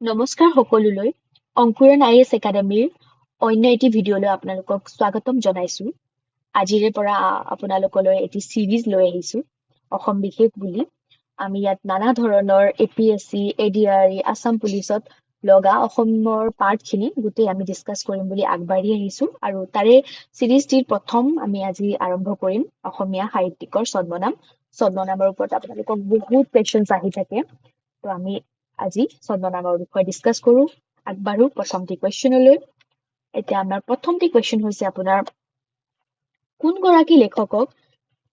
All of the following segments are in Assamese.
নমস্কাৰ সকলোলৈ অংকুৰণ IAS একাডেমীৰ অন্য এটি ভিডিঅ'লৈ আপোনালোকক স্বাগতম জনাইছো। আজিৰে পৰা আপোনালোকলৈ এটি চিৰিজ লৈ আহিছো অসম বিশেষ বুলি। আমি ইয়াত নানা ধৰণৰ APSC, ADRE, আছাম পুলিচত লগা অসমৰ পাৰ্টখিনি গোটেই আমি ডিছকাছ কৰিম বুলি আগবাঢ়ি আহিছো আৰু তাৰে চিৰিজটিৰ প্ৰথম আমি আজি আৰম্ভ কৰিম অসমীয়া সাহিত্যিকৰ ছদ্মনামৰ ওপৰত আপোনালোকক বহুত কুৱেশ্যনছ আহি থাকে। তো আমি আজি ছদ্মনামৰ বিষয়ে ডিছকাছ কৰো আগবাঢ়ো প্ৰথমটি কুৱেশ্যনলৈ। এতিয়া আমাৰ প্ৰথমটি কুৱেশ্যন হৈছে আপোনাৰ কোনগৰাকী লেখকক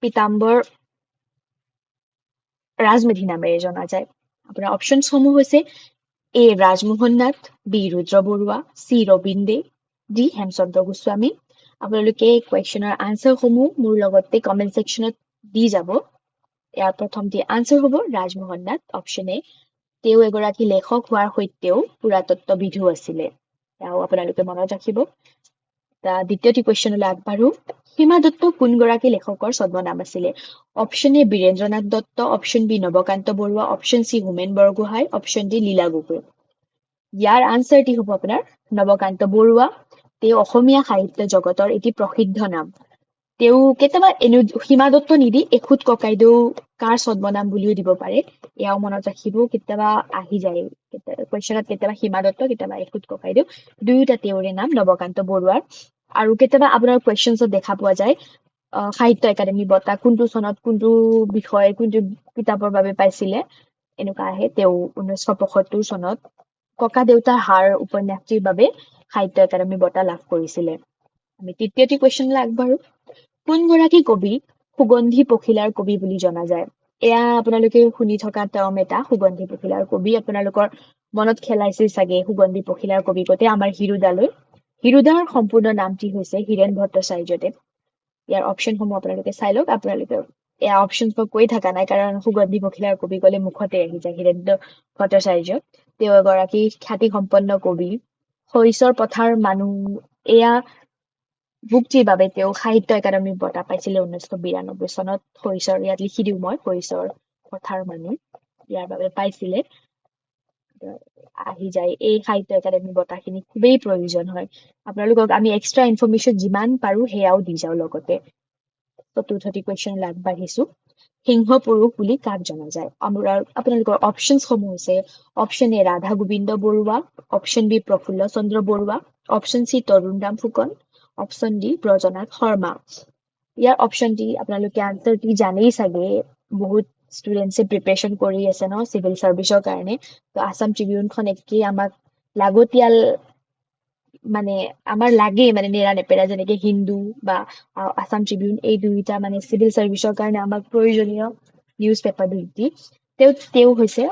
পীতাম্বৰ ৰাজমেধি নামেৰে জনা যায়? আপোনাৰ অপশ্যনসমূহ হৈছে A. Rajmohan Nath, B. Rudra Barua, C. Rabin De, D. Hemchandra Goswami. আপোনালোকে কুৱেশ্যনৰ আনচাৰসমূহ মোৰ লগতে কমেণ্ট ছেকশ্যনত দি যাব। ইয়াৰ প্ৰথমটি আনচাৰ হ'ব ৰাজমোহন নাথ, অপশ্যন A। তেওঁ এগৰাকী লেখক হোৱাৰ সৈতেও পুৰাতত্ত্ববিদো আছিলে। এয়াও আপোনালোকে মনত ৰাখিব। দ্বিতীয়টি কুৱেশ্যনলৈ আগবাঢ়ো। সীমা দত্ত কোনগৰাকী লেখকৰ ছদ্মনাম আছিলে? Option A Birendranath Dutta, option B Nabakanta Barua, option C Homen Borgohain, option D Lila Gogoi. ইয়াৰ আনচাৰটি হ'ব আপোনাৰ নৱকান্ত বৰুৱা। তেওঁ অসমীয়া সাহিত্য জগতৰ এটি প্ৰসিদ্ধ নাম। তেওঁ কেতিয়াবা সীমা দত্ত নিদি এখুত ককাইদেউ কাৰ ছদ্মনাম বুলিও দিব পাৰে। এয়াও মনত ৰাখিব, কেতিয়াবা আহি যায় কুৱেশ্যনত, কেতিয়াবা সীমা দত্ত, কেতিয়াবা এখুত ককাইদেউ, দুয়োটা তেওঁৰে নাম নৱকান্ত বৰুৱাৰ। আৰু কেতিয়াবা আপোনাৰ কুৱেশ্যনছত দেখা পোৱা যায় সাহিত্য একাডেমী বঁটা কোনটো চনত কোনটো বিষয় কোনটো কিতাপৰ বাবে পাইছিলে, এনেকুৱা আহে। তেওঁ 1975 চনত ককা দেউতাৰ হাড় উপন্যাসটিৰ বাবে সাহিত্য একাডেমী বঁটা লাভ কৰিছিলে। আমি তৃতীয়টি কুৱেশ্যনলৈ আগবাঢ়ো। কোনগৰাকী কবি সুগন্ধি পখিলাৰ কবি বুলি জনা যায়? এয়া আপোনালোকে শুনি থকা টাৰ্ম এটা, সুগন্ধি পখিলাৰ কবি। আপোনালোকৰ মনত খেলাইছে চাগে সুগন্ধি পখিলাৰ কবি কতে আমাৰ হিৰুদালৈ। হিৰুদাৰ সম্পূৰ্ণ নামটি হৈছে হীৰেণ ভট্টাচাৰ্যদেৱ। ইয়াৰ অপশ্যনসমূহ আপোনালোকে চাই লওক। আপোনালোকে এয়া অপশ্যন মই কৈ থকা নাই, কাৰণ সুগন্ধি পখিলাৰ কবি ক'লে মুখতে আহি যায় হীৰেণ ভট্টাচাৰ্য। তেওঁ এগৰাকী খ্যাতিসম্পন্ন কবি। শইচৰ পথাৰ মানুহ, এয়া বুকটিৰ বাবে তেওঁ সাহিত্য একাডেমী বঁটা পাইছিলে 1992 চনত। শইচৰ, ইয়াত লিখি দিওঁ মই, শইচৰ পথাৰ মানুহ, ইয়াৰ বাবে পাইছিলে। আহি যায় এই সাহিত্য একাডেমী বঁটাখিনি খুবেই প্ৰয়োজন হয়। আপোনালোকক আমি এক্সট্ৰা ইনফৰমেশ্যন যিমান পাৰো সেয়াও দি যাওঁ লগতে। চতুৰ্থটি কুৱেশ্যনলৈ আগবাঢ়িছো। সিংহ পুৰুষ বুলি কাক জনা যায়? আপোনালোকৰ অপশ্যনসমূহ হৈছে option A Radha Gobinda Barua, option B Prafulla Chandra Barua, option C Tarunram Phukan, option D Brajanath Sharma. ইয়াৰ অপশ্যন D আপোনালোকে আনচাৰটি জানেই চাগে, বহুত ষ্টুডেণ্টছে প্ৰিপাৰেশ্যন কৰি আছে ন চিভিল চাৰ্ভিচৰ কাৰণে। তো আছাম ট্ৰিবিউনখন একেই আমাক লাগতিয়াল, মানে আমাৰ লাগেই, মানে নেৰা নেপেৰা, যেনেকে হিন্দু বা আছাম ট্ৰিবিউন, এই দুইটা মানে চিভিল চাৰ্ভিচৰ কাৰণে আমাক প্ৰয়োজনীয় নিউজ পেপাৰ দুইটি। তেওঁ হৈছে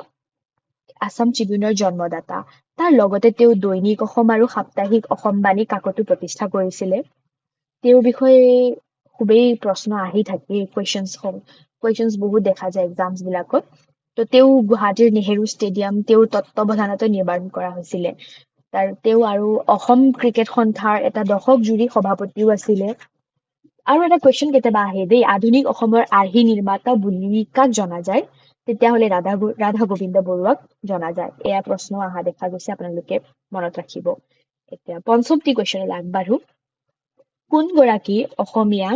আছাম ট্ৰিবিউনৰ জন্মদাতা। তাৰ লগতে তেওঁ দৈনিক অসম আৰু সাপ্তাহিক অসমবাণী কাকতো প্ৰতিষ্ঠা কৰিছিলে। তেওঁৰ বিষয়ে খুবেই প্ৰশ্ন আহি থাকে, কুৱেশ্যনছ বহুত দেখা যায় এক্সামছ বিলাকত। তো তেওঁ গুৱাহাটীৰ নেহেৰু ষ্টেডিয়াম তেওঁৰ তত্ত্বাৱধানতে নিৰ্মাণ কৰা হৈছিলে। তেওঁ আৰু অসম ক্ৰিকেট সন্থাৰ এটা দশক জুৰি সভাপতিও আছিলে। আৰু এটা কুৱেশ্যন কেতিয়াবা আহে দেই, আধুনিক অসমৰ আৰ্হি নিৰ্মাতা বুলি কাক জনা যায়? তেতিয়াহ'লে ৰাধা গোবিন্দ বৰুৱাক জনা যায়। এয়া প্ৰশ্ন অহা দেখা গৈছে, আপোনালোকে মনত ৰাখিব। এতিয়া পঞ্চমটি কুৱেশ্যনলৈ আগবাঢ়ো। কোনগৰাকী অসমীয়া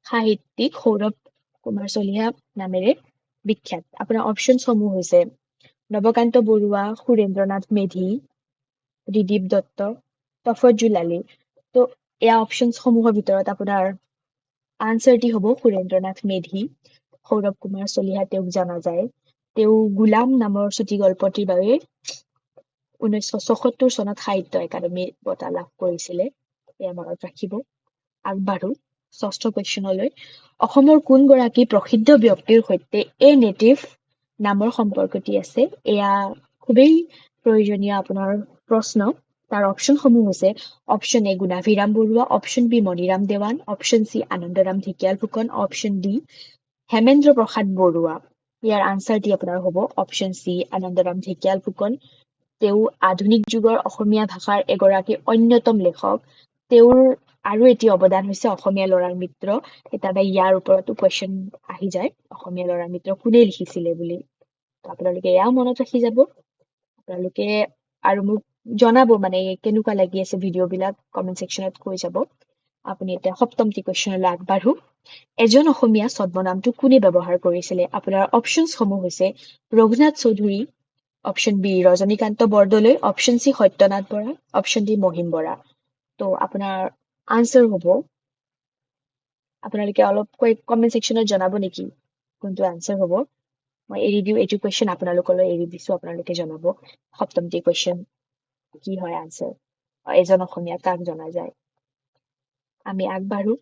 সাহিত্যিক সৌৰভ কুমাৰ চলিহা নামেৰে বিখ্যাত? আপোনাৰ অপশ্যনসমূহ হৈছে নৱকান্ত বৰুৱা, সুৰেন্দ্ৰনাথ মেধি, ত্ৰিদীপ দত্ত, তফজ্জুল আলী। তো এয়া অপশ্যনসমূহৰ ভিতৰত আপোনাৰ আনচাৰটি হ'ব সুৰেন্দ্ৰনাথ মেধি। সৌৰভ কুমাৰ চলিহা তেওঁক জনা যায়। তেওঁ গোলাম নামৰ চুটি গল্পটিৰ বাবে 1974 চনত সাহিত্য একাডেমী বঁটা লাভ কৰিছিলে। এয়া মনত ৰাখিব। আগবাঢ়ো ষষ্ঠ কুৱেশ্যনলৈ। অসমৰ কোনগৰাকী প্ৰসিদ্ধ ব্যক্তিৰ সৈতে এ নেটিভ নামৰ সম্পৰ্কটি আছে? এয়া খুবেই প্ৰয়োজনীয় আপোনাৰ প্ৰশ্ন। তাৰ অপশ্যনসমূহ হৈছে option A Gunabhiram Barua, option B Maniram Dewan, option C Anandaram Dhekial Phukan, option D Hemendra Prasad Barua. ইয়াৰ আনচাৰটি আপোনাৰ হ'ব অপশ্যন C আনন্দৰাম ঢেকিয়াল ফুকন। তেওঁ আধুনিক যুগৰ অসমীয়া ভাষাৰ এগৰাকী অন্যতম লেখক। তেওঁৰ আৰু এটি অৱদান হৈছে অসমীয়া ল'ৰাৰ মিত্ৰ। কেতিয়াবা ইয়াৰ ওপৰতো কুৱেশ্যন আহি যায়, অসমীয়া ল'ৰাৰ মিত্ৰ কোনে লিখিছিলে বুলি। তো আপোনালোকে এয়াও মনত ৰাখি যাব। আপোনালোকে আৰু মোক জনাব মানে কেনেকুৱা লাগি আছে ভিডিঅ'বিলাক কমেণ্ট ছেকশ্যনত কৈ যাব আপুনি এতিয়া সপ্তমটি কুৱেশ্যনলৈ আগবাঢ়ো এজন অসমীয়া ছদ্মনামটো কোনে ব্যৱহাৰ কৰিছিলে আপোনাৰ অপশ্যনছসমূহ হৈছে Raghunath Choudhury option B Rajanikanta Bordoloi option C Satyanath Bora option D Mahim Bora তো আপোনাৰ আনচাৰ হ'ব আপোনালোকে অলপ কমেণ্ট ছেকশ্যনত জনাব নেকি কোনটো আনচাৰ হ'ব মই এৰি দিওঁ এইটো কুৱেশ্যন আপোনালোকলৈ এৰি দিছোঁ আপোনালোকে জনাব সপ্তমটি কুৱেশ্যন কি হয় আনচাৰ এজন অসমীয়া কাক জনা যায় আমি আগবাঢ়ো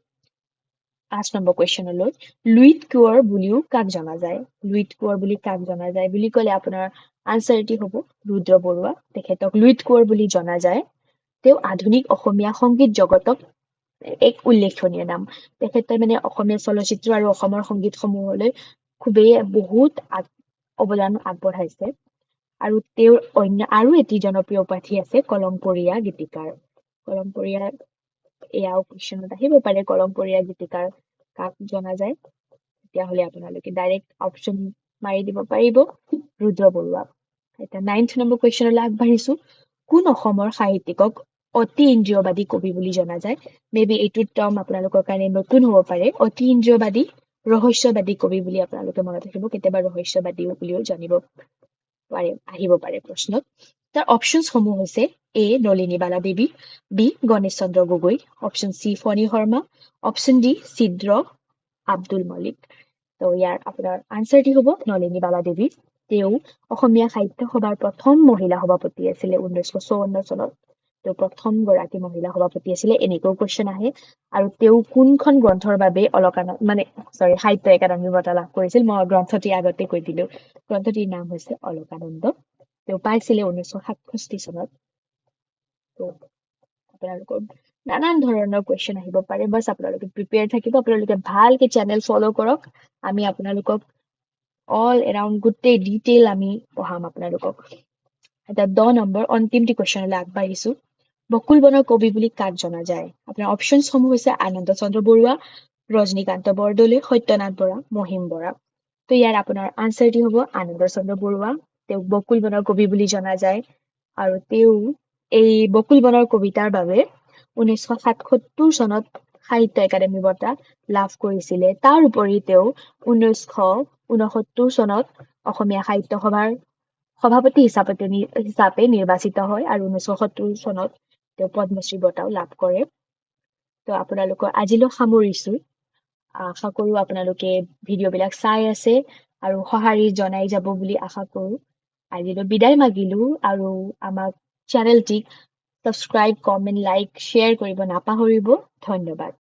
5 নম্বৰ কুৱেশ্যনলৈ লুইত কোঁৱৰ বুলিও কাক জনা যায় লুইত কোঁৱৰ বুলি কাক জনা যায় বুলি ক'লে আপোনাৰ আনচাৰটি হ'ব ৰুদ্ৰ বৰুৱা তেখেতক লুইত কোঁৱৰ বুলি জনা যায় তেওঁ আধুনিক অসমীয়া সংগীত জগতক এক উল্লেখনীয় নাম তেখেতে মানে অসমীয়া চলচ্চিত্ৰ আৰু অসমৰ সংগীতসমূহলৈ খুবেই বহুত অৱদান আগবঢ়াইছে আৰু তেওঁৰ অন্য আৰু এটি জনপ্ৰিয় উপাধি আছে কলমপৰীয়া গীতিকাৰ কলমপৰীয়া এয়াও কুৱেশ্যনত আহিব পাৰে কলমপৰীয়া গীতিকাৰ কাক জনা যায় তেতিয়াহ'লে আপোনালোকে ডাইৰেক্ট অপশ্যন মাৰি দিব পাৰিব ৰুদ্ৰ বৰুৱা এতিয়া 9th নম্বৰ কুৱেশ্যনলৈ আগবাঢ়িছো কোন অসমৰ সাহিত্যিকক অতি ইন্দ্ৰিয়বাদী কবি বুলি জনা যায় মেবি এইটো টাৰ্ম আপোনালোকৰ কাৰণে নতুন হ'ব পাৰে অতি ইন্দ্ৰিয়বাদী ৰহস্যবাদী কবি বুলি আপোনালোকে মনত ৰাখিব কেতিয়াবা ৰহস্যবাদী বুলিও জানিব পাৰে আহিব পাৰে প্ৰশ্নত তাৰ অপশ্যনছসমূহ হৈছে এ নলিনীবালা দেৱী বি গণেশ চন্দ্ৰ গগৈ অপশ্যন চি ফণী শৰ্মা অপশ্যন ডি ছিদ্ৰ আব্দুল মলিক তো ইয়াৰ আপোনাৰ আনচাৰটি হ'ব নলিনীবালা দেৱী তেওঁ অসমীয়া সাহিত্য সভাৰ প্ৰথম মহিলা সভাপতি আছিলে 1954 চনত তেওঁ প্ৰথম গৰাকী মহিলা সভাপতি আছিলে এনেকৈ কুৱেশ্যন আহে আৰু তেওঁ কোনখন গ্ৰন্থৰ বাবে সাহিত্য একাডেমী বঁটা লাভ কৰিছিল মই গ্ৰন্থটি আগতে কৈ দিলো গ্ৰন্থটিৰ নাম হৈছে অলকানন্দ তেওঁ পাইছিলে 1967 চনত তো আপোনালোকৰ নানান ধৰণৰ কুৱেশ্যন আহিব পাৰে বাছ আপোনালোকে প্ৰিপেয়াৰ থাকিব আপোনালোকে ভালকে চেনেল ফ'ল' কৰক আমি আপোনালোকক অল এৰাউণ্ড গোটেই ডিটেইল আমি পঢ়াম আপোনালোকক এতিয়া 10 নম্বৰ অন্তিমটি কুৱেশ্যনলৈ আগবাঢ়িছো বকুল বনৰ কবি বুলি কাক জনা যায় আপোনাৰ অপশ্যনছসমূহ হৈছে আনন্দ চন্দ্ৰ বৰুৱা ৰজনীকান্ত বৰদলৈ সত্যনাথ বৰা মহিম বৰা তো ইয়াৰ আপোনাৰ আনচাৰটি হ'ব আনন্দ চন্দ্ৰ বৰুৱা তেওঁক বকুল বনৰ কবি বুলি জনা যায় আৰু তেওঁ এই বকুল বনৰ কবিতাৰ বাবে 1977 চনত সাহিত্য একাডেমী বঁটা লাভ কৰিছিলে তাৰ উপৰি তেওঁ 1969 চনত অসমীয়া সাহিত্য সভাৰ সভাপতি হিচাপে নিৰ্বাচিত হয় আৰু 1970 চনত তেওঁ পদ্মশ্ৰী বঁটাও লাভ কৰে তো আপোনালোকৰ আজিলৈ সামৰিছো আশা কৰো আপোনালোকে ভিডিঅ'বিলাক চাই আছে আৰু সঁহাৰি জনাই যাব বুলি আশা কৰো আজিলৈ বিদায় মাগিলো আৰু আমাক চেনেলটিক সাবস্ক্ৰাইব কমেণ্ট লাইক শ্বেয়াৰ কৰিব নাপাহৰিব ধন্যবাদ